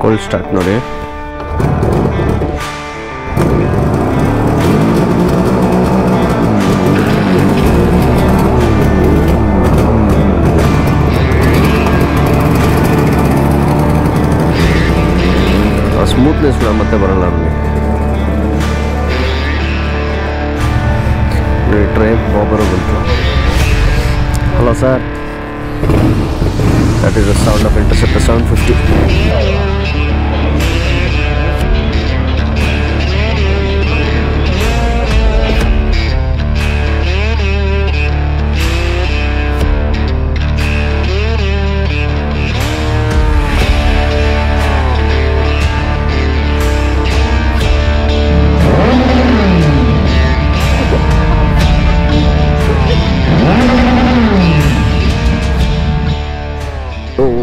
Cold start ನೋಡಿ. Smoothness ಮತ್ತೆ ಬರಲ್ಲ ನನಗೆ. ಟ್ರೈನ್ ಬಾಬರು ಬಂತು. Hello sir, that is the sound of Interceptor 750.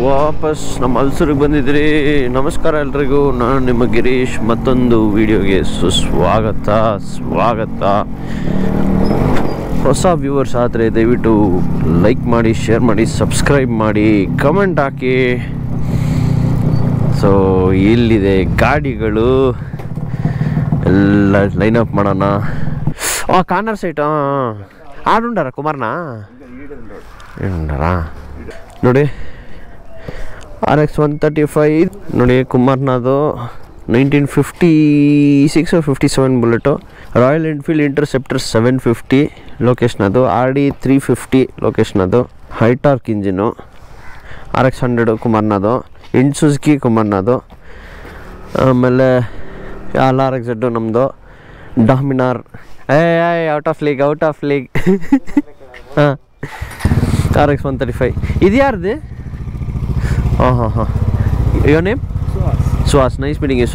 ವಾಪಸ್ ನಮ್ಮ ಅಲ್ಸೂರಿಗೆ ಬಂದಿದ್ರಿ. ನಮಸ್ಕಾರ ಎಲ್ರಿಗೂ, ನಾನು ನಿಮ್ಮ ಗಿರೀಶ್. ಮತ್ತೊಂದು ವಿಡಿಯೋಗೆ ಸುಸ್ವಾಗತ. ಹೊಸ ವ್ಯೂವರ್ಸ್ ಆದರೆ ದಯವಿಟ್ಟು ಲೈಕ್ ಮಾಡಿ, ಶೇರ್ ಮಾಡಿ, ಸಬ್ಸ್ಕ್ರೈಬ್ ಮಾಡಿ, ಕಮೆಂಟ್ ಹಾಕಿ. ಸೊ ಇಲ್ಲಿದೆ ಗಾಡಿಗಳು ಎಲ್ಲ ಲೈನ್ ಅಪ್ ಮಾಡೋಣ. ಕಾರ್ನರ್ ಸೈಟ್ ಆಡುಂಡಾರ ಕುಮಾರ್ನಾ ನೋಡಿ. RX 135 ನೋಡಿ, ಕುಮಾರ್ನದು 1956 or 57 bullet. Royal Enfield interceptor 750 location ಅದು. RD 350 ಲೊಕೇಶನ್ ಅದು. ಹೈಟಾರ್ಕ್ ಇಂಜಿನು. RX 100 ಕುಮಾರ್ನದು. ಸುಜುಕಿ ಕುಮಾರ್ನದು. ಆಮೇಲೆ RX ನಮ್ಮದು. ಡಾಮಿನಾರ್ ಔಟ್ ಆಫ್ ಲೀಗ್ ಹಾಂ. RX 135 ಇದು ಯಾರ್ದು? ಹಾಂ. your name? Suhas. Nice meeting you,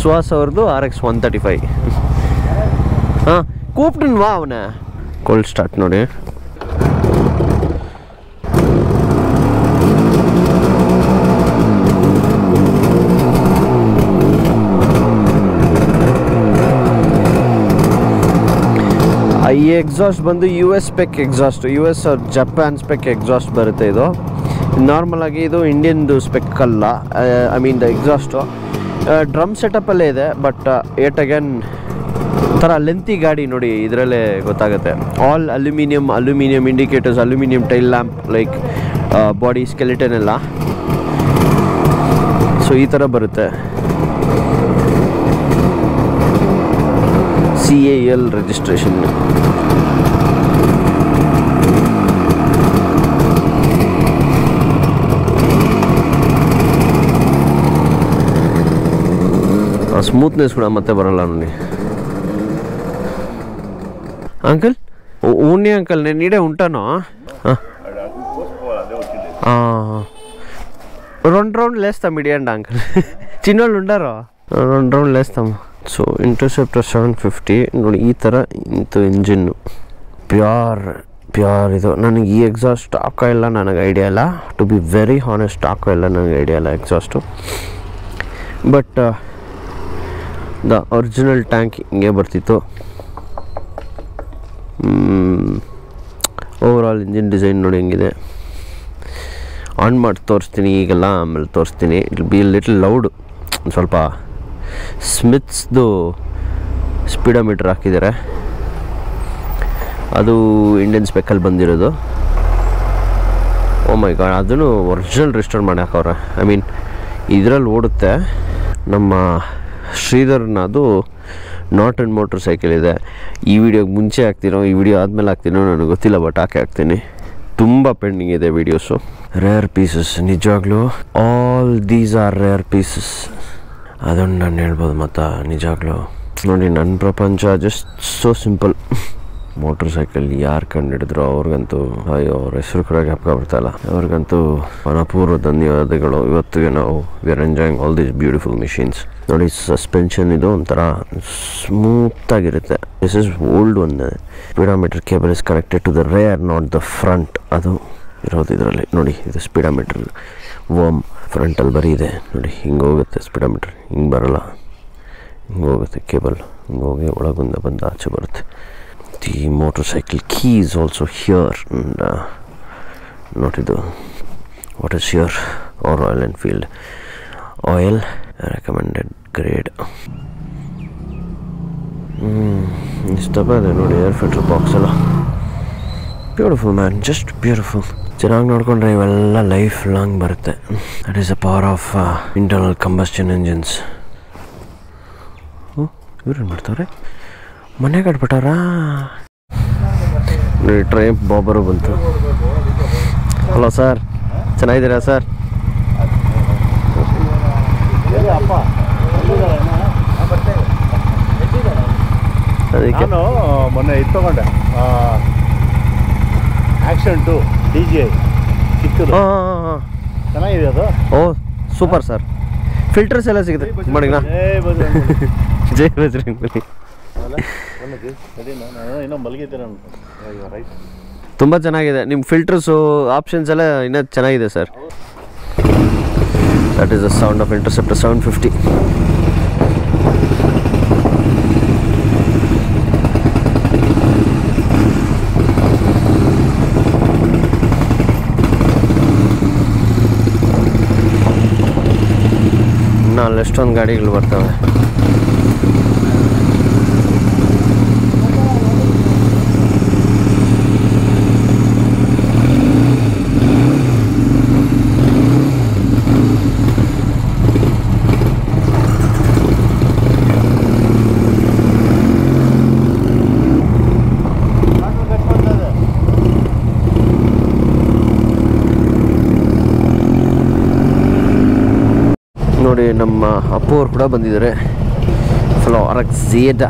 Suhas ಅವ್ರದ್ದು RX 135. ಹಾಂ, ಕೂಪ್ಟನ್ ವಾ ಅವನ. ಕೋಲ್ಡ್ ಸ್ಟಾರ್ಟ್ ನೋಡಿ. ಈ ಎಕ್ಸಾಸ್ಟ್ ಬಂದು US spec exhaust. US or Japan spec exhaust ಬರುತ್ತೆ ಇದು. ನಾರ್ಮಲ್ ಆಗಿ ಇದು ಇಂಡಿಯನ್ದು ಸ್ಪೆಕ್ ಅಲ್ಲ. I mean the exhaust drum ಸೆಟಪ್ಪಲ್ಲೇ ಇದೆ. ಬಟ್ ಏಟ್ ಅಗೇನ್ ಥರ ಲೆಂತಿ ಗಾಡಿ ನೋಡಿ, ಇದರಲ್ಲೇ ಗೊತ್ತಾಗುತ್ತೆ. All aluminium indicators, aluminium tail lamp, like body skeleton ಎಲ್ಲ. ಸೊ ಈ ಥರ ಬರುತ್ತೆ. CAL registration. ಸ್ಮೂತ್ನೆಸ್ ಕೂಡ ಮತ್ತೆ ಬರಲ್ಲ ನೋಡಿ. ಅಂಕಲ್ ఊని అంకల్ నేను ఈడే ఉంటాను. రెండు రౌండ్లు వేస్తాం ఇడియండి అంకల్. చిన్నోళ్ళు ఉండరు, రెండు రౌండ్లు వేస్తాము. ಸೊ ಇಂಟರ್ಸೆಪ್ಟರ್ 750 ನೋಡಿ, ಈ ಥರ ಇಂತು ಇಂಜಿನ್ನು ಪ್ಯೂರ್ ಇದು. ನನಗೆ ಈ ಎಕ್ಸಾಸ್ಟ್ ಸ್ಟಾಕ್ ಇಲ್ಲ, ನನಗೆ ಐಡಿಯಾ ಇಲ್ಲ. To be very honest, stock ಇಲ್ಲ, ನನಗೆ ಐಡಿಯಾ ಇಲ್ಲ exhaust. But the original tank ಹಿಂಗೆ ಬರ್ತಿತ್ತು. ಓವರಾಲ್ ಇಂಜಿನ್ ಡಿಸೈನ್ ನೋಡಿ ಹೆಂಗಿದೆ. ಆನ್ ಮಾಡಿ ತೋರಿಸ್ತೀನಿ ಈಗೆಲ್ಲ, ಆಮೇಲೆ ತೋರಿಸ್ತೀನಿ. It be little loud. ಸ್ವಲ್ಪ ಸ್ಮಿತ್ಸ್ದು ಸ್ಪೀಡೋಮೀಟ್ರ್ ಹಾಕಿದ್ದಾರೆ. ಅದು ಇಂಡಿಯನ್ ಸ್ಪೆಕ್ಕಲ್ಲಿ ಬಂದಿರೋದು. ಓ ಮೈ ಗಾಡ್, ಅದನ್ನು ಒರಿಜಿನಲ್ ರಿಸ್ಟೋರ್ ಮಾಡಿ ಹಾಕವ್ರೆ. ಐ ಮೀನ್ ಇದರಲ್ಲಿ ಓಡುತ್ತೆ. ನಮ್ಮ ಶ್ರೀಧರ್ನ ಅದು ನಾಟ್ ಅಂಡ್ ಮೋಟ್ರ್ ಸೈಕಲ್ ಇದೆ. ಈ ವಿಡಿಯೋಗೆ ಮುಂಚೆ ಹಾಕ್ತೀನೋ, ಈ ವಿಡಿಯೋ ಆದಮೇಲೆ ಹಾಕ್ತೀನೋ ನನಗೆ ಗೊತ್ತಿಲ್ಲ, ಬಟ್ ಹಾಕ್ತೀನಿ. ತುಂಬ ಪೆಂಡಿಂಗ್ ಇದೆ ವೀಡಿಯೋಸು. ರೇರ್ ಪೀಸಸ್ ನಿಜವಾಗ್ಲೂ. All these are rare pieces. ಅದನ್ನು ನಾನು ಹೇಳ್ಬೋದು. ಮತ್ತು ನಿಜವಾಗ್ಲೂ ನೋಡಿ, ನನ್ನ ಪ್ರಪಂಚ just so simple. Motorcycle ಯಾರು ಕಂಡುಹಿಡಿದ್ರು ಅವ್ರಿಗಂತೂ ಅಯ್ಯೋ, ಅವ್ರ ಹೆಸರು ಕೂಡ ಜ್ಞಾಪಕ ಬರ್ತಾಯಿಲ್ಲ. ಅವ್ರಿಗಂತೂ ಮನಪೂರ್ವ ಧನ್ಯವಾದಗಳು. ಇವತ್ತಿಗೆ ನಾವು we are enjoying all these beautiful machines. ನೋಡಿ, ಸಸ್ಪೆನ್ಷನ್ ಇದು ಒಂಥರ ಸ್ಮೂತಾಗಿರುತ್ತೆ. This is old one. Speedometer cable is connected to the rear, not the front. ಅದು ಇರೋದು ಇದರಲ್ಲಿ ನೋಡಿ. ಇದು ಸ್ಪೀಡೋಮೀಟರ್ ವರ್ಮ್ ಫ್ರಂಟಲ್ಲಿ ಬರೀ ಇದೆ ನೋಡಿ. ಹಿಂಗೆ ಹೋಗುತ್ತೆ ಸ್ಪೀಡೋಮೀಟ್ರ್, ಹಿಂಗೆ ಬರೋಲ್ಲ, ಹಿಂಗೆ ಹೋಗುತ್ತೆ ಕೇಬಲ್. ಹಿಂಗೆ ಹೋಗಿ ಒಳಗಿಂದ ಬಂದು ಆಚೆ ಬರುತ್ತೆ. The motorcycle key is also here. ನೋಟಿದು what is here? Royal Enfield oil recommended grade. ಇಷ್ಟಪ್ಪ ಇದೆ ನೋಡಿ ಏರ್ ಫಿಲ್ಟರ್ ಬಾಕ್ಸ್ ಎಲ್ಲ. Beautiful man, just beautiful. ಚೆನ್ನಾಗಿ ನೋಡಿಕೊಂಡ್ರೆ ಇವೆಲ್ಲ ಲೈಫ್ ಲಾಂಗ್ ಬರುತ್ತೆ. That is the power of internal combustion engines. ಇವ್ರೇನು ಮಾಡ್ತಾರೆ, ಮನೆ ಕಟ್ಬಿಟ್ಟಾರ. ಟ್ರೈನ್ ಬಾಬರು ಬಂತು. ಹಲೋ ಸರ್, ಚೆನ್ನಾಗಿದ್ದೀರಾ ಸರ್? ಅದಕ್ಕೆ ನಾನು ಮೊನ್ನೆ ಇದು ತೊಗೊಂಡೆ, ಆ್ಯಕ್ಷನ್ 2 DJI ಚಿಕ್ಕದು. ಚೆನ್ನಾಗಿದೆ ಅದು. ಓ ಸೂಪರ್ ಸರ್. ಫಿಲ್ಟರ್ಸ್ ಎಲ್ಲ ಸಿಗುತ್ತೆ ಮಾಡಿನ. ಜೈ ಬಜರಂಗಬಲಿ. ಇನ್ನೂ ಮಲಗಿದ್ದೇನೆ ರೈಟ್. ತುಂಬ ಚೆನ್ನಾಗಿದೆ ನಿಮ್ಮ ಫಿಲ್ಟರ್ಸು, ಆಪ್ಷನ್ಸ್ ಎಲ್ಲ ಇನ್ನೂ ಚೆನ್ನಾಗಿದೆ sir. That is the sound of interceptor 750. ಇನ್ನು ಅಲ್ಲೆಷ್ಟೊಂದು ಗಾಡಿಗಳು ಬರ್ತವೆ. ನೋಡಿ ನಮ್ಮ ಅಪ್ಪು ಅವ್ರು ಕೂಡ ಬಂದಿದ್ದಾರೆ. ಫ್ಲೋರಕ್ಸ್ ಝೇಡಾ.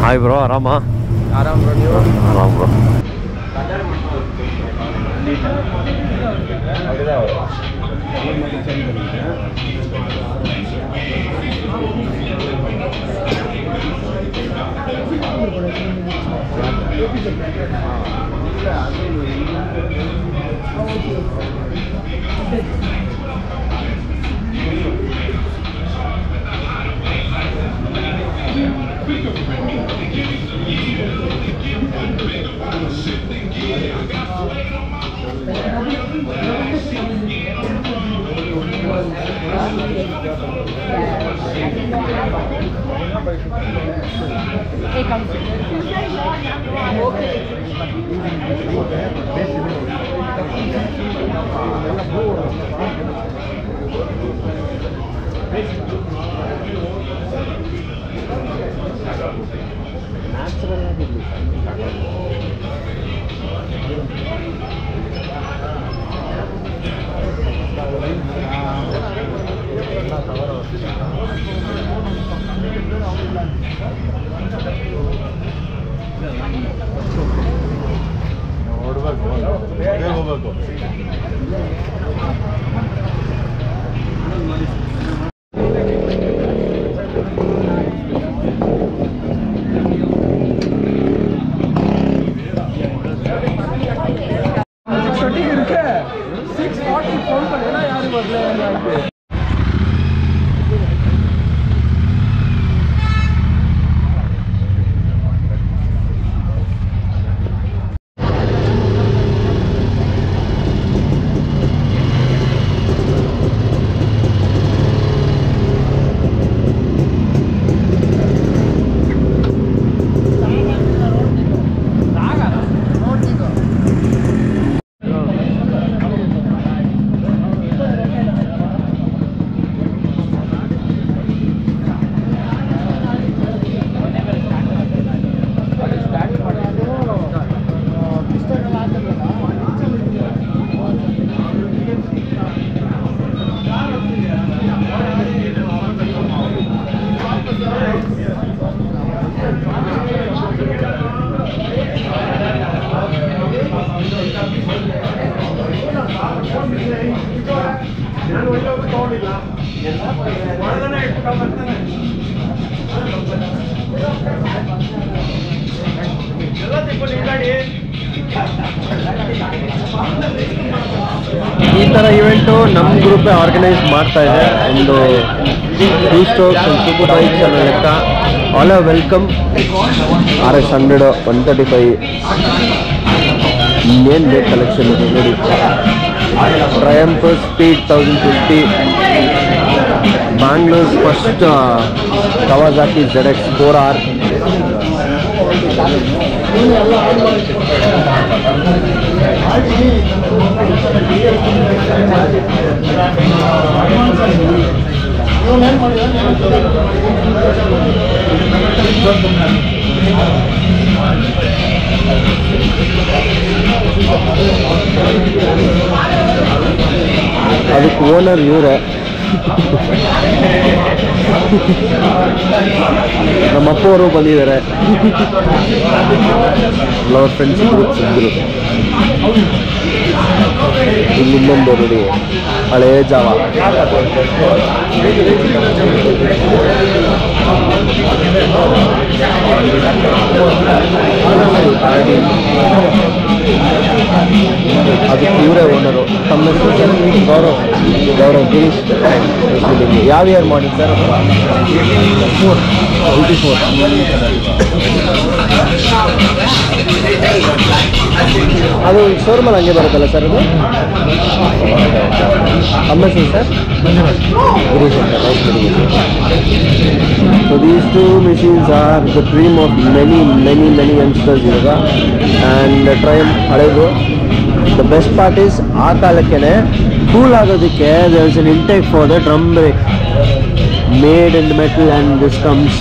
ಹಾಯ್ ಬ್ರೋ, ಆರಾಮಾ? ಆರಾಮ್ ಬ್ರೋ, ನೀವು? ಆರಾಮ್ ಬ್ರೋ. ಎಲ್ಲ ಈವೆಂಟು ನಮ್ಮ ಗ್ರೂಪೇ ಆರ್ಗನೈಸ್ ಮಾಡ್ತಾ ಇದೆ. ಒಂದು 2 ಸ್ಟ್ರೋಕ್ಸ್ ಒಂದು ಸೂಪರ್ ಬೈಕ್ಸ್ ಅನ್ನೋ ಲೆಕ್ಕ. All are welcome. RX 100 135 ಇನ್ನೇನು ಬೇಕು ಕಲೆಕ್ಷನ್ ಇದೆ ನೋಡಿ. Triumph speed 1050, Bangalore first Kawasaki ZX 4R, ಅದಕ್ಕೆ ಓನರ್ ಇವರೇ. ನಮ್ಮ ಅಪ್ಪವರು ಬಂದಿದ್ದಾರೆ. ಲವರ್ ಫ್ರೆಂಡ್ಸ್ ಗ್ರೂಪ್ಸ್ ಇದ್ದರು. ಇಲ್ಲಿ ಇನ್ನೊಂದು ನೋಡಿ ಹಳೇ ಜಾವ. ಅದಕ್ಕೆ ಇವರೇ ಓನರು. ತಮ್ಮ ಗೌರವ್ ಗಿರೀಶ್. ಯಾವ ಇಯರ್ ಮಾಡಿ ಸರ್? 84. ಅದು ಶೋರೂಮಲ್ಲಿ ಹಂಗೆ ಬರುತ್ತಲ್ಲ ಸರ್ ಅದು? ತಮ್ಮ ಹೆಸರು ಸರ್? ಗಿರೀಶ್ ಅಂತ. So these 2 machines are the dream of many youngsters ಇವಾಗ. ಆ್ಯಂಡ್ ಟ್ರಯಂಫ್ ಹಳೆದು. ದ ಬೆಸ್ಟ್ ಪಾರ್ಟ್ ಈಸ್ ಆ ಕಾಲಕ್ಕೆ ಕೂಲ್ ಆಗೋದಕ್ಕೆ there is an intake for the drum brake made in metal, and this comes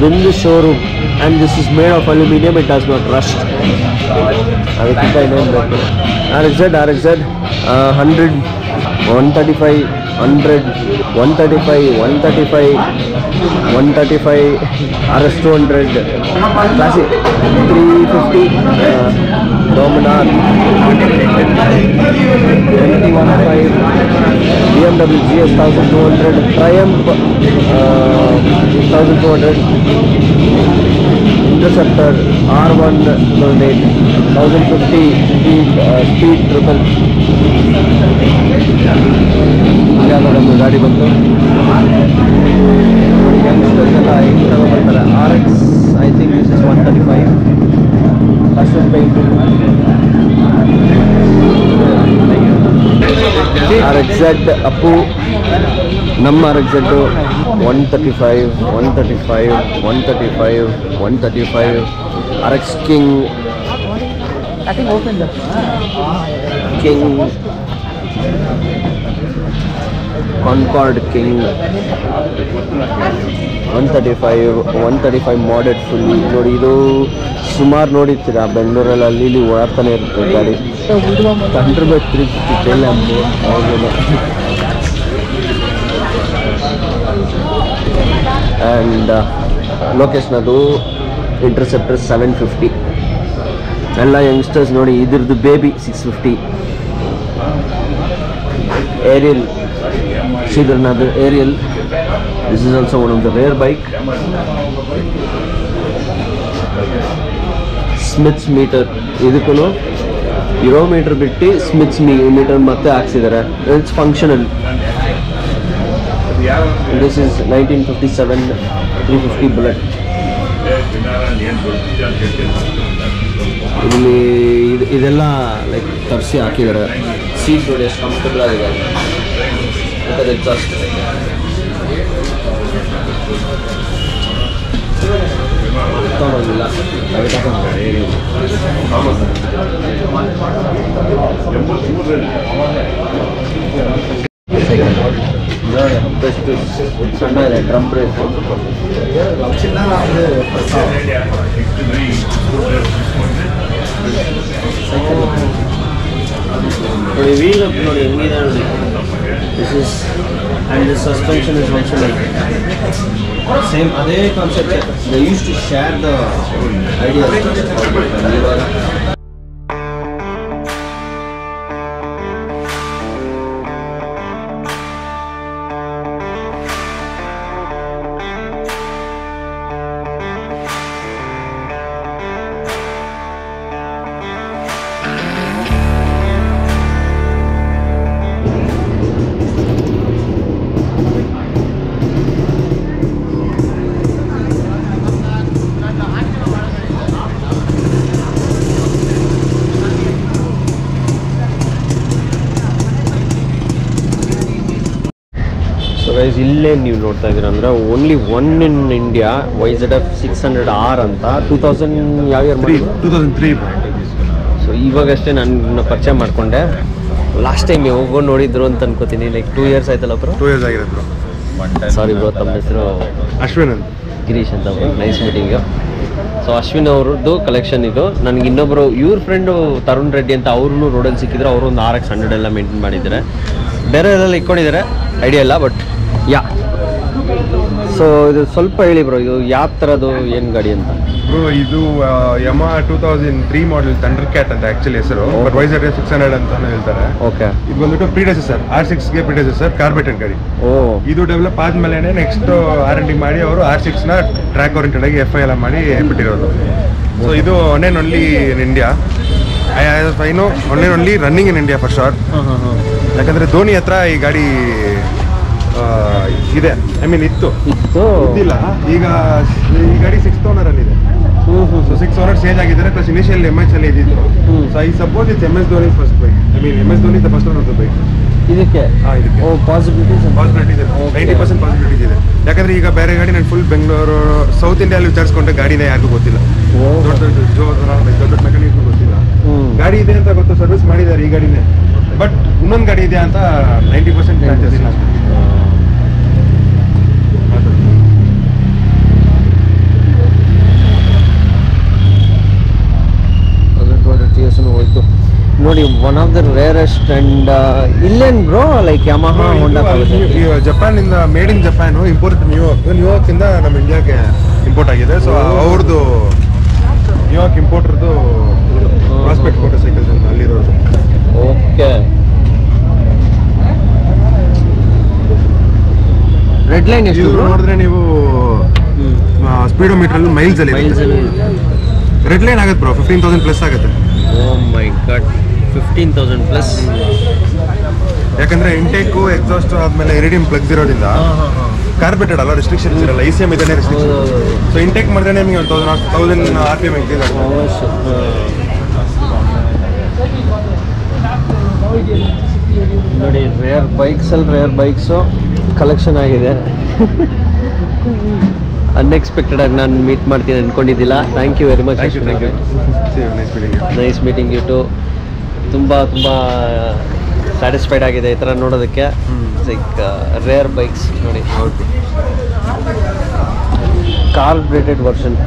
in the showroom, and this is made of aluminum. It does not rust. ಅದಕ್ಕಿಂತ ಇನ್ನೇನು ಬೇಕು? RXZ 100 135 100 135 135 135 RS 200 Classic 350 Dominar 2015 BMW GS 1200 Triumph 1200 Interceptor R1 2008 1050 speed triple. ಯಾವುದೊಂದು ಗಾಡಿ ಬಂತು. Youngsters ಎಲ್ಲ ಹೆಂಗೆ ತಗೊಬರ್ತಾರೆ. RX I think this is 135 custom paint. RXZ Appu. ನಮ್ಮ RXZ 135 135 135 135 RX King Concord King 135 modded fully. ನೋಡಿ ಇದು ಸುಮಾರು ನೋಡಿರ್ತೀರಾ ಬೆಂಗಳೂರಲ್ಲಿ ಅಲ್ಲಿ ಇಲ್ಲಿ ಓಡಾಡ್ತಾನೆ ಇರುತ್ತೆ ಗಾಡಿ. Thunderbird 350 tail lamp. And location ಅದು ಇಂಟರ್ಸೆಪ್ಟರ್ 750. ಎಲ್ಲ ಯಂಗ್ಸ್ಟರ್ಸ್ ನೋಡಿ ಇದ್ರದ್ದು baby 650. Ariel Sridharnath Ariel. This is also one of the rare bike. Smiths meter. ಇದಕ್ಕೂ ಯುರೋ ಮೀಟರ್ ಬಿಟ್ಟು ಸ್ಮಿತ್ಸ್ ಮೀಟರ್ ಮತ್ತೆ ಹಾಕ್ಸಿದ್ದಾರೆ. It's functional. This is 1957 350 bullet. ಇಲ್ಲಿ ಇದೆಲ್ಲ ಲೈಕ್ ತರಿಸಿ ಹಾಕಿದ್ದಾರೆ. ಸೀಟ್ ನೋಡಿ ಎಷ್ಟು ಕಂಫರ್ಟಬಲ್ ಆಗಿದೆ. ಮತ್ತು ಎಕ್ಸಾಸ್ಟ್ ತಗೊಂಡಿಲ್ಲ. ಬೆಸ್ಟ್ ಸಣ್ಣ ಇದೆ ಡ್ರಮ್ ಬ್ರೇಕ್. ನೋಡಿ ವೀಲ್ ಅಪ್ ನೋಡಿ ಹೆಂಗಿದೆ ನೋಡಿ. This is and this suspension is also like same ಅದೇ concept. They use to share the ideas. Guys ಇಲ್ಲೇ ನೀವು ನೋಡ್ತಾ ಇದ್ದೀರಾ ಅಂದರೆ only one in India YZF 600R ಅಂತ 2000 ಯಾವ ಇಯರ್ ಮಾಡಿ 2003. ಸೊ ಇವಾಗಷ್ಟೇ ನಾನು ಪರಿಚಯ ಮಾಡಿಕೊಂಡೆ. ಲಾಸ್ಟ್ ಟೈಮ್ ಹೋಗೋ ನೋಡಿದ್ರು ಅಂತ ಅನ್ಕೋತೀನಿ. ಲೈಕ್ 2 years ಆಯ್ತಲ್ಲ ಬ್ರೋ? 2 years ಆಗಿದೆ ಬ್ರೋ. ಸಾರಿ ಬ್ರೋ, ತಮ್ಮ ಹೆಸರು? ಅಶ್ವಿನ್ ಅಂತ. ಗಿರೀಶ್ ಅಂತ bro. Nice meeting. So Ashwin ಅವ್ರದ್ದು ಕಲೆಕ್ಷನ್ ಇದು. ನನಗೆ ಇನ್ನೊಬ್ಬರು ಇವ್ರ ಫ್ರೆಂಡು ತರುಣ್ ರೆಡ್ಡಿ ಅಂತ ಅವ್ರೂ ರೋಡಲ್ಲಿ ಸಿಕ್ಕಿದ್ರು. ಅವರು ಒಂದು RX 100 ಎಲ್ಲ ಮೇಂಟೈನ್ ಮಾಡಿದ್ದಾರೆ. ಬೇರೆ ಎಲ್ಲ ಇಟ್ಕೊಂಡಿದ್ದಾರೆ, ಐಡಿಯಾ ಇಲ್ಲ. ಬಟ್ ಯಾ, ಸೊ ಇದು ಸ್ವಲ್ಪ ಹೇಳಿ ಬ್ರೋ, ಇದು ಯಾವ ಥರದ್ದು ಏನು ಗಾಡಿ ಅಂತ? ಬ್ರೋ ಇದು ಯಮಾ 2003 ಮಾಡೆಲ್ ಥಂಡರ್ ಕ್ಯಾಟ್ ಅಂತ ಆಕ್ಚುಲಿ ಹೆಸರು, ಬಟ್ YZF 600 ಅಂತಾನೆ ಹೇಳ್ತಾರೆ. ಓಕೆ. ಇದು ಬಂದ್ಬಿಟ್ಟು ಪ್ರೀಡೆಸೆಸರ್, R6ಗೆ ಪ್ರೀಡೆಸೆಸರ್, ಕಾರ್ಬೇಟೆಡ್ ಗಾಡಿ. ಇದು ಡೆವಲಪ್ ಆದ್ಮೇಲೆ ನೆಕ್ಸ್ಟ್ R&D ಮಾಡಿ ಅವರು R6ನ ಟ್ರ್ಯಾಕ್ ಓರಿಯೆಂಟೆಡ್ ಆಗಿ FI ಎಲ್ಲ ಮಾಡಿ ಬಿಟ್ಟಿರೋದು. ಸೊ ಇದು one and only in India. I know one and only running in India for sure. ಯಾಕಂದ್ರೆ ಧೋನಿ ಹತ್ರ ಈ ಗಾಡಿ ಇದೆ, ಐ ಮೀನ್ ಇದ್ದಿಲ್ಲ. ಈಗ ಈ ಗಾಡಿ 6th ಓನರ್ ಅಲ್ಲಿ ಇದೆ. ಸೊ 6 ಓನರ್ ಚೇಂಜ್ ಆಗಿದ್ದಾರೆ. ಪ್ಲಸ್ ಇನಿಷಿಯಲ್ MS ಅಲ್ಲಿ ಇದ್ದಿತ್ತು. So I suppose it's MS Dhoni first bike. I mean MS Dhoni the first owner of the bike. ಇದಕ್ಕೆ ಪಾಸಿಬಿಲಿಟೀಸ್ ಇದೆ, 90% ಪಾಸಿಬಿಲಿಟೀಸ್ ಇದೆ. ಯಾಕಂದ್ರೆ ಈಗ ಬೇರೆ ಗಾಡಿ ನಾನು ಫುಲ್ ಬೆಂಗಳೂರು ಸೌತ್ ಇಂಡಿಯಲ್ಲಿ ವಿಚಾರಿಸ್ಕೊಂಡ್ರೆ ಗಾಡಿನೇ ಯಾರಿಗೂ ಗೊತ್ತಿಲ್ಲ. ದೊಡ್ಡ ದೊಡ್ಡ ಮೆಕ್ಯಾನಿಕ್ಗೂ ಗೊತ್ತಿಲ್ಲ. ಗಾಡಿ ಇದೆ ಅಂತ ಗೊತ್ತು, ಸರ್ವಿಸ್ ಮಾಡಿದ್ದಾರೆ ಈ ಗಾಡಿನೇ. ಬಟ್ ಇನ್ನೊಂದು ಗಾಡಿ ಇದೆ ಅಂತ 90% ಚಾನ್ಸಸ್ ಇಲ್ಲ. ಹೋಯ್ತು ನೋಡಿ. One of the rarest and ಇಲ್ಲೇನ್ ಬ್ರೋ, ಲೈಕ್ ಯಮಹಾ ಹೋಂಡಾ. ಜಪಾನ್ ಇಂದ made in Japan, import New York ಇಂದ ನಮ್ಮ ಇಂಡಿಯಾಗೆ ಇಂಪೋರ್ಟ್ ಆಗಿದೆ. ಸೊ ಅವ್ರದ್ದು ನ್ಯೂಯಾರ್ಕ್ ಇಂಪೋರ್ಟರ್ದು ಪ್ರಾಸ್ಪೆಕ್ಟ್ ಮೋಟರ್ ಸೈಕಲ್ಸ್ ಅಂತ ಅಲ್ಲಿರೋದು. ಓಕೆ. ರೆಡ್ ಲೈನ್ ಎಷ್ಟು ನೋಡಿದ್ರೆ ನೀವು ಸ್ಪೀಡೋಮೀಟರ್ ಮೈಲ್ಸ್ ಅಲ್ಲಿ ರೆಡ್ ಲೈನ್ ಆಗುತ್ತೆ ಬ್ರೋ, 15,000 ಪ್ಲಸ್ ಆಗುತ್ತೆ. ಓ ಮೈ ಗಾಡ್, 15,000 ಪ್ಲಸ್. ಯಾಕಂದ್ರೆ ಇಂಟೇಕು ಎಕ್ಸಾಸ್ಟ್ ಆದ್ಮೇಲೆ ಇರಿಡಿಯಂ ಪ್ಲಗ್ಸ್ ಇರೋದ್ರಿಂದ ಕಾರ್ಬೆಟೆಡ್ ಅಲ್ಲ, ರೆಸ್ಟ್ರಿಕ್ಷನ್ಸ್ ಇರಲ್ಲ. ECM ಇದನ್ನೇ ರೆಸ್ಟ್ರಿಕ್ಷನ್. ಸೊ ಇಂಟೇಕ್ ಮಾಡಿದ್ರೆ ನಿಮಗೆ 1000 RPM ಇನ್ಕ್ರೀಸ್ ಆಗುತ್ತೆ. ನೋಡಿ, ರೇರ್ ಬೈಕ್ಸು ಕಲೆಕ್ಷನ್ ಆಗಿದೆ. ಅನ್ಎಕ್ಸ್ಪೆಕ್ಟೆಡ್ ಆಗಿ ನಾನು ಮೀಟ್ ಮಾಡ್ತೀನಿ ಅಂದ್ಕೊಂಡಿದ್ದಿಲ್ಲ. Thank you very much. Nice meeting you too. ತುಂಬ ಸ್ಯಾಟಿಸ್ಫೈಡ್ ಆಗಿದೆ ಈ ಥರ ನೋಡೋದಕ್ಕೆ. ಲೈಕ್ ರೇರ್ ಬೈಕ್ಸ್ ನೋಡಿ, ಕಾರ್ಬೊರೇಟೆಡ್ ವರ್ಷನ್.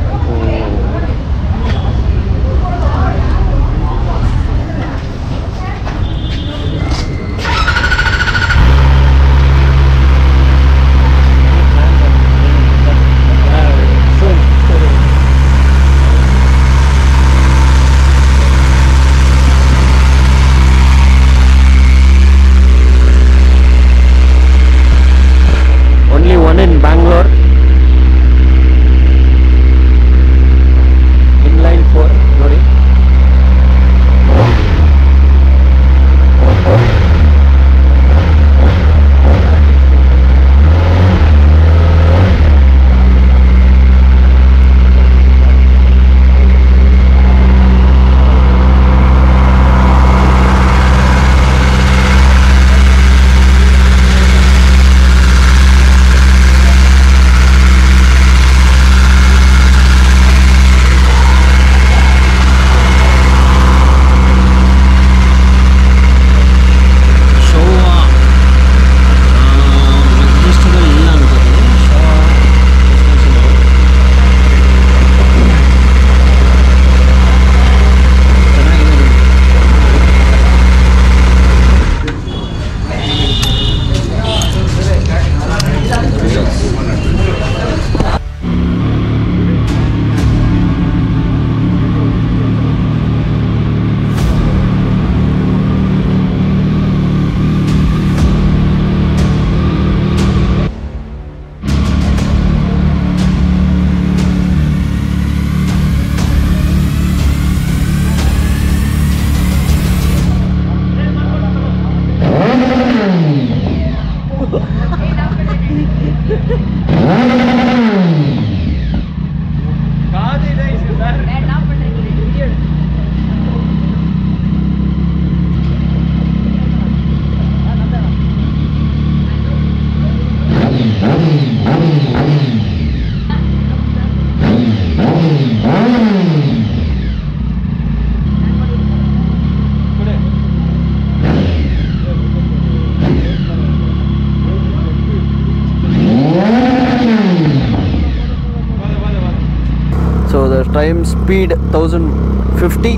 ಟೈಮ್ ಸ್ಪೀಡ್ 1050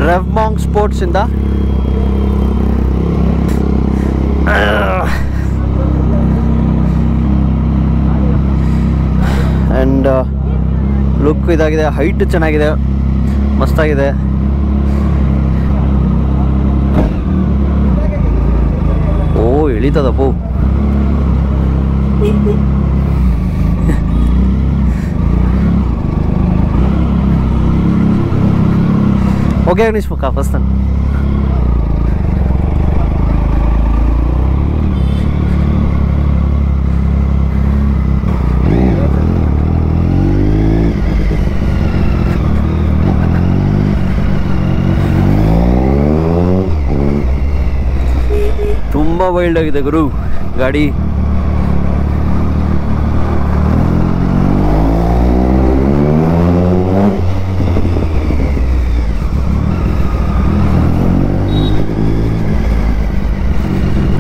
ರೆವ್ಮಾಂಗ್ ಸ್ಪೋರ್ಟ್ಸಿಂದ. ಆ್ಯಂಡ್ ಲುಕ್ ಇದಾಗಿದೆ, ಹೈಟ್ ಚೆನ್ನಾಗಿದೆ, ಮಸ್ತಾಗಿದೆ. ಓ ಎಳಿತದಪ್ಪು. ಓಕೆ ಅನಿಸ್ಬೇಕಾ ಫಸ್ಟ್ ತುಂಬ ವೈಲ್ಡ್ ಆಗಿದೆ ಗುರು ಗಾಡಿ.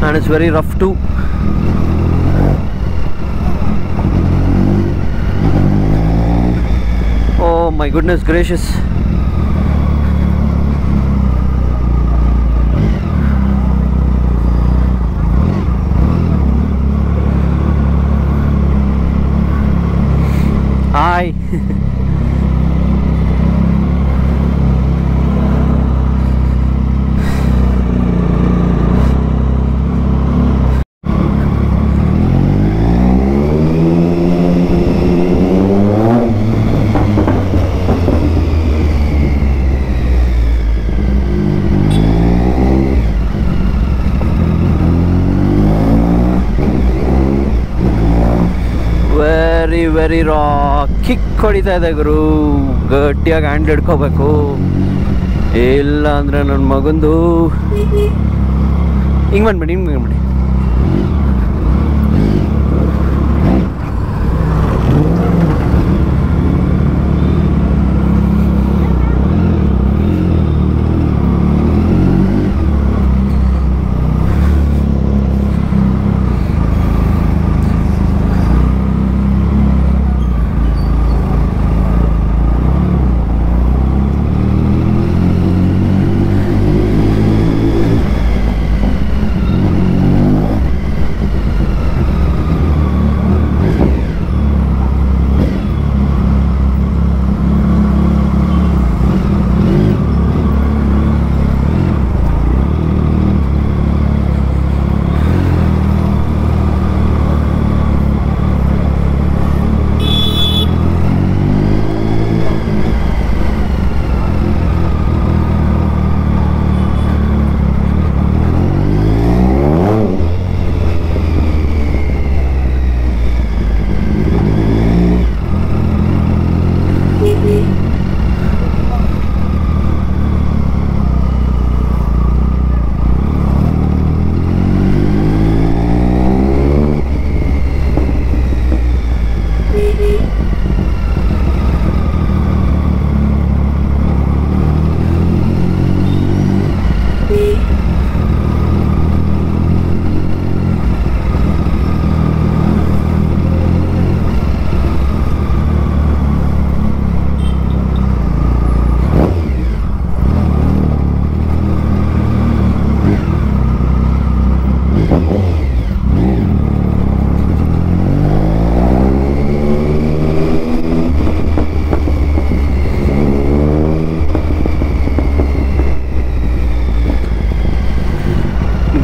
And it's very rough too. Oh my goodness gracious. Hi. Very raw kick ಹೊಡಿತಾ ಇದೆ ಗುರು. ಗಟ್ಟಿಯಾಗಿ ಹ್ಯಾಂಡ್ ಹಿಡ್ಕೋಬೇಕು, ಇಲ್ಲ ಅಂದರೆ ನನ್ನ ಮಗಂದು ಹಿಂಗೆ ಬಂದ್ಬಿಡಿ.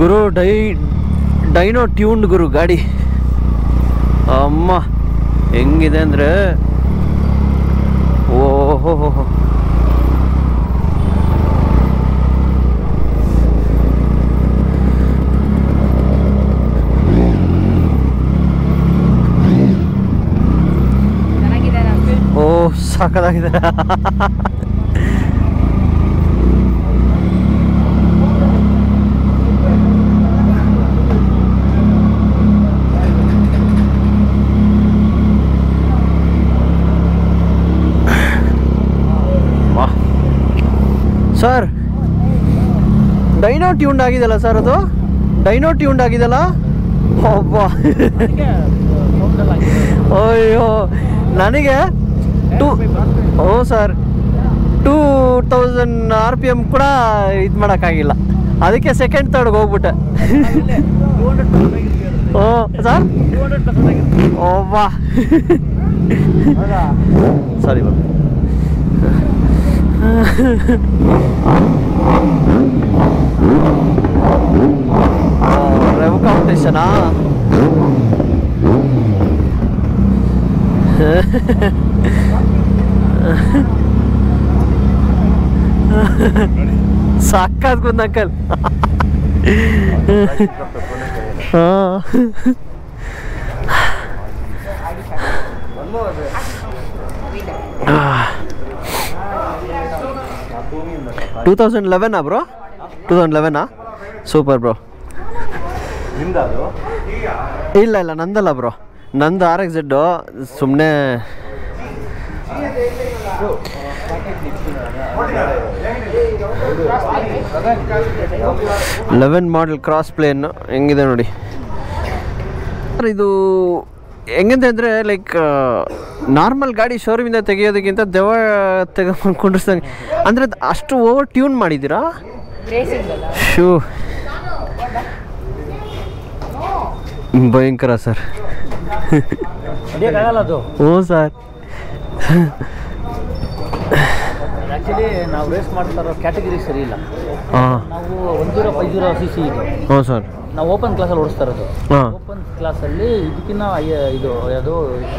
ಗುರು ಡೈನೋ ಟ್ಯೂನ್ಡ್ ಗುರು ಗಾಡಿ. ಅಮ್ಮ ಹೆಂಗಿದೆ ಅಂದರೆ ಓಹೋ ಓ ಸಾಕಾಗಿದೆ. ಸರ್ ಡೈನೋ ಟ್ಯೂನ್ಡ್ ಆಗಿದೆಯಲ್ಲ ಸರ್, ಅದು ಡೈನೋ ಟ್ಯೂನ್ಡ್ ಆಗಿದೆಯಲ್ಲ. ಒಬ್ಬ ಅಯ್ಯೋ, ನನಗೆ ಹ್ಞೂ ಸರ್ 2000 RPM ಕೂಡ ಇದು ಮಾಡೋಕ್ಕಾಗಿಲ್ಲ, ಅದಕ್ಕೆ ಸೆಕೆಂಡ್ ತರ್ಡ್ಗೆ ಹೋಗ್ಬಿಟ್ಟೆ. ಓ ಸರ್ ಓವಾ ಸಾರಿ ಬಾಬು. ರೆವ್ ಕಾಂಪಿಟೇಷನಾ? ಸಾಕಾದ ಕುಂದಕಲ್. ಹಾಂ 2011 ಬ್ರೋ? 2011 super bro. ಇಲ್ಲ ನಂದಲ್ಲ ಬ್ರೋ, ನಂದು RXZ. ಸುಮ್ಮನೆ 11 ಮಾಡಲ್ ಕ್ರಾಸ್ ಪ್ಲೇನ್ ಹೆಂಗಿದೆ ನೋಡಿ. ಇದು ಹೆಂಗಿದೆ ಅಂದರೆ ಲೈಕ್ ನಾರ್ಮಲ್ ಗಾಡಿ ಶೋರೂಮಿಂದ ತೆಗೆಯೋದಕ್ಕಿಂತ ದೆವ್ವ ತೆಗೆದುಕೊಂಡಿರ್ತಾನೆ ಅಂದರೆ ಅಷ್ಟು ಓವರ್ ಟ್ಯೂನ್ ಮಾಡಿದ್ದೀರಾ? ಶೂ ಭಯಂಕರ ಸರ್. ಹ್ಞೂ ಸರ್. ಆ್ಯಕ್ಚುಲಿ ನಾವು ರೇಸ್ ಮಾಡ್ತಾರೋ ಕ್ಯಾಟಗರಿ ಸರಿ ಇಲ್ಲ. ಹಾಂ, ನಾವು 1050 cc ಇದೆ. ಹ್ಞೂ ಸರ್. ನಾವು ಓಪನ್ ಕ್ಲಾಸಲ್ಲಿ ಓಡಿಸ್ತಾ ಇರೋದು. ಹಾಂ, ಓಪನ್ ಕ್ಲಾಸಲ್ಲಿ ಇದಕ್ಕಿಂತ ಇದು ಯಾವುದು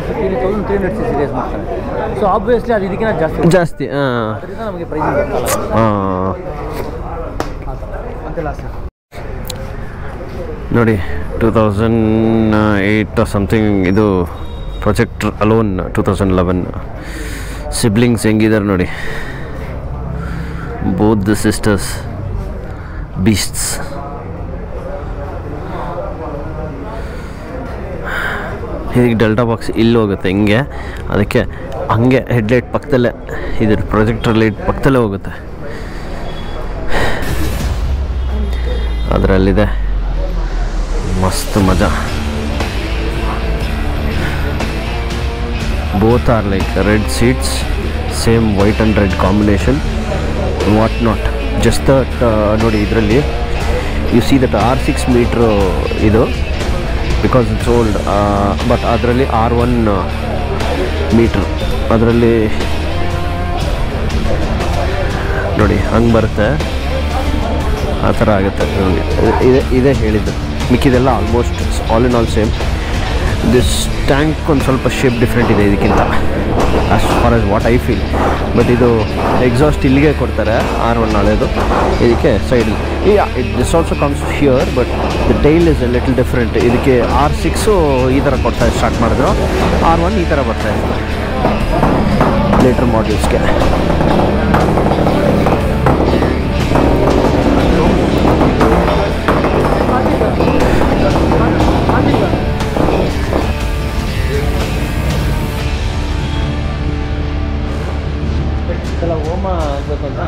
300 cc ರೇಸ್ ಮಾಡ್ತಾರೆ. ಸೊ ಆಬ್ವಿಯಸ್ಲಿ ಅದು ಇದಕ್ಕಿಂತ ಜಾಸ್ತಿ. ಹಾಂ, ಅದರಿಂದ ನಮಗೆ ಪ್ರೈಸಿಂಗ್ ಗೊತ್ತಲ್ಲ. ಹಾಂ ನೋಡಿ 2008 ಸಮಥಿಂಗ್ ಇದು ಪ್ರಾಜೆಕ್ಟ್ ಅಲೋನ್. 2011 ಸಿಬ್ಲಿಂಗ್ಸ್ ಹೆಂಗಿದ್ದಾರೆ ನೋಡಿ, ಬೋತ್ ದ ಸಿಸ್ಟರ್ಸ್ ಬೀಸ್ಟ್ಸ್. ಇದಕ್ಕೆ ಡೆಲ್ಟಾ ಬಾಕ್ಸ್ ಇಲ್ಲಿ ಹೋಗುತ್ತೆ ಹಿಂಗೆ, ಅದಕ್ಕೆ ಹಂಗೆ ಹೆಡ್ಲೈಟ್ ಪಕ್ಕದಲ್ಲೇ ಇದ್ರ ಪ್ರೊಜೆಕ್ಟರ್ ಲೈಟ್ ಪಕ್ಕದಲ್ಲೇ ಹೋಗುತ್ತೆ. ಅದರಲ್ಲಿದೆ ಮಸ್ತ್ ಮಜಾ. Both are like red seats, same white and red combination, what not. Just that ನೋಡಿ ಇದರಲ್ಲಿ you see that R6 meter ಇದು ಬಿಕಾಸ್ ಇಟ್ಸ್ ಓಲ್ಡ್. ಬಟ್ ಅದರಲ್ಲಿ R1 ಮೀಟ್ರ್, ಅದರಲ್ಲಿ ನೋಡಿ ಹಂಗೆ ಬರುತ್ತೆ, ಆ ಥರ ಆಗುತ್ತೆ ನೋಡಿ. ಇದೇ ಹೇಳಿದ್ದು, ಮಿಕ್ಕಿದೆಲ್ಲ almost all in all same. This tank ಒಂದು ಸ್ವಲ್ಪ ಶೇಪ್ ಡಿಫ್ರೆಂಟ್ ಇದೆ ಇದಕ್ಕಿಂತ, as far as what I feel. But ಇದು ಎಕ್ಸಾಸ್ಟ್ ಇಲ್ಲಿಗೆ ಕೊಡ್ತಾರೆ R1 ಹಳೆದು, ಇದಕ್ಕೆ ಸೈಡಲ್ಲಿ. This also comes here, but the tail is a little different. ಇದಕ್ಕೆ R6 ಈ ಥರ ಕೊಡ್ತಾ ಸ್ಟಾರ್ಟ್ ಮಾಡಿದ್ರು, R1 ಈ ಥರ ಬರ್ತಾ ಇತ್ತು ಲೇಟರ್ ಮಾಡಲ್ಸ್ಗೆ. ಹೋಮ ಆಗಬೇಕು ಅಂತ